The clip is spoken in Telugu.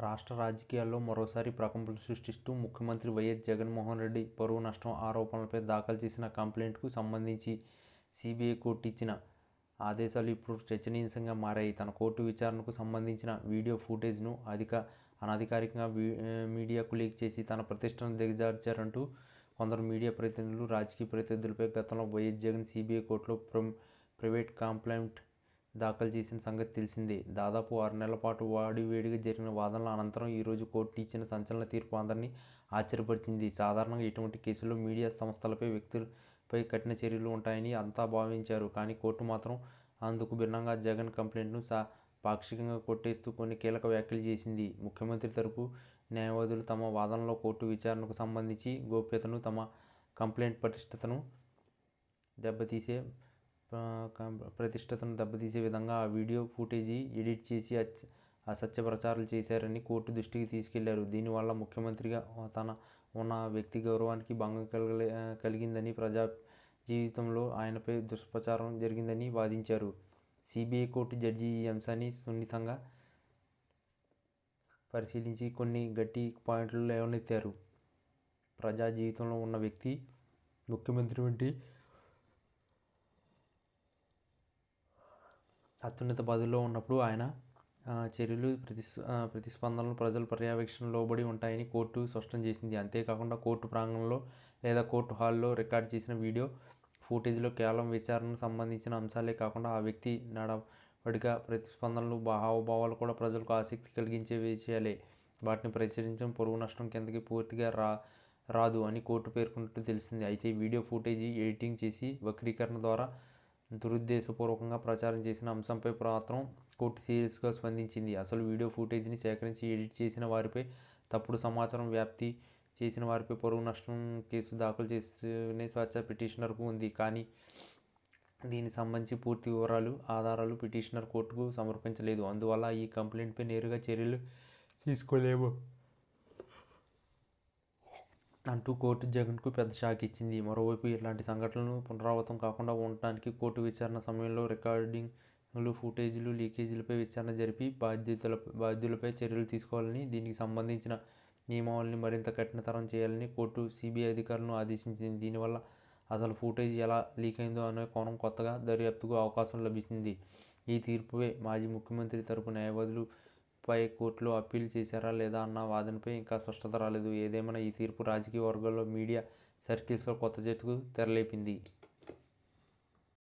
రాష్ట్ర రాజకీయాల్లో మరోసారి ప్రకంపనలు సృష్టిస్తూ ముఖ్యమంత్రి వైఎస్ జగన్మోహన్ రెడ్డి పరువు నష్టం ఆరోపణలపై దాఖలు చేసిన కంప్లైంట్కు సంబంధించి సిబిఐ కోర్టు ఇచ్చిన ఆదేశాలు ఇప్పుడు చర్చనీయాంశంగా మారాయి. తన కోర్టు విచారణకు సంబంధించిన వీడియో ఫుటేజ్ను అనధికారికంగా మీడియాకు లీక్ చేసి తన ప్రతిష్టను దిగజార్చారంటూ కొందరు మీడియా ప్రతినిధులు, రాజకీయ ప్రత్యర్థులపై గతంలో వైఎస్ జగన్ సిబిఐ కోర్టులో ప్రైవేట్ కంప్లైంట్ దాఖలు చేసిన సంగతి తెలిసిందే. దాదాపు 6 నెలల పాటు వాడివేడిగా జరిగిన వాదనల అనంతరం ఈరోజు కోర్టు ఇచ్చిన సంచలన తీర్పు అందరినీ ఆశ్చర్యపరిచింది. సాధారణంగా ఇటువంటి కేసుల్లో మీడియా సంస్థలపై, వ్యక్తులపై కఠిన చర్యలు ఉంటాయని అంతా భావించారు. కానీ కోర్టు మాత్రం అందుకు భిన్నంగా జగన్ కంప్లైంట్ను పాక్షికంగా కొట్టేస్తూ కొన్ని కీలక వ్యాఖ్యలు చేసింది. ముఖ్యమంత్రి తరపు న్యాయవాదులు తమ వాదనలో కోర్టు విచారణకు సంబంధించి గోప్యతను, తమ కంప్లైంట్ ప్రతిష్టతను దెబ్బతీసే విధంగా ఆ వీడియో ఫుటేజీ ఎడిట్ చేసి అసత్య ప్రచారాలు చేశారని కోర్టు దృష్టికి తీసుకెళ్లారు. దీనివల్ల ముఖ్యమంత్రిగా ఉన్న వ్యక్తి గౌరవానికి భంగం కలిగిందని, ప్రజా జీవితంలో ఆయనపై దుష్ప్రచారం జరిగిందని వాదించారు. సిబిఐ కోర్టు జడ్జి ఈ అంశాన్ని సున్నితంగా పరిశీలించి కొన్ని గట్టి పాయింట్లు లేవనెత్తారు. ప్రజా జీవితంలో ఉన్న వ్యక్తి ముఖ్యమంత్రి వంటి అత్యున్నత పదవిలో ఉన్నప్పుడు ఆయన చర్యలు, ప్రతిస్పందనలు ప్రజల పర్యవేక్షణ లోబడి ఉంటాయని కోర్టు స్పష్టం చేసింది. అంతేకాకుండా కోర్టు ప్రాంగణంలో లేదా కోర్టు హాల్లో రికార్డు చేసిన వీడియో ఫుటేజ్లో కేవలం విచారణకు సంబంధించిన అంశాలే కాకుండా ఆ వ్యక్తి నడవడిక, ప్రతిస్పందనలు, హావభావాలు కూడా ప్రజలకు ఆసక్తి కలిగించే విషయాలే. వాటిని ప్రచురించడం పరువు నష్టం కిందకి పూర్తిగా రాదు అని కోర్టు పేర్కొన్నట్టు తెలిసింది. అయితే వీడియో ఫుటేజీ ఎడిటింగ్ చేసి వక్రీకరణ ద్వారా దురుద్దేశపూర్వకంగా ప్రచారం చేసిన అంశంపై మాత్రం కోర్టు సీరియస్గా స్పందించింది. అసలు వీడియో ఫుటేజ్ని సేకరించి ఎడిట్ చేసిన వారిపై, తప్పుడు సమాచారం వ్యాప్తి చేసిన వారిపై పరువు నష్టం కేసు దాఖలు చేసుకునే స్వేచ్ఛ పిటిషనర్కు ఉంది. కానీ దీనికి సంబంధించి పూర్తి వివరాలు, ఆధారాలు పిటిషనర్ కోర్టుకు సమర్పించలేదు. అందువల్ల ఈ కంప్లైంట్పై నేరుగా చర్యలు తీసుకోలేము అంటూ కోర్టు జగన్కు పెద్ద షాక్ ఇచ్చింది. మరోవైపు ఇలాంటి సంఘటనలు పునరావృతం కాకుండా ఉండటానికి కోర్టు విచారణ సమయంలో రికార్డింగ్లు, ఫుటేజీలు, లీకేజీలపై విచారణ జరిపి బాధ్యులపై చర్యలు తీసుకోవాలని, దీనికి సంబంధించిన నియమావళిని మరింత కఠినతరం చేయాలని కోర్టు సిబిఐ అధికారులను ఆదేశించింది. దీనివల్ల అసలు ఫుటేజ్ ఎలా లీక్ అయిందో అనే కోణం కొత్తగా దర్యాప్తుకు అవకాశం లభించింది. ఈ తీర్పుపై మాజీ ముఖ్యమంత్రి తరపు న్యాయవాదులు పై కోర్టులో అప్పీల్ చేశారా లేదా అన్న వాదనపై ఇంకా స్పష్టత రాలేదు. ఏదేమైనా ఈ తీర్పు రాజకీయ వర్గాల్లో, మీడియా సర్కిల్స్లో కొత్త చర్చకు తెరలేపింది.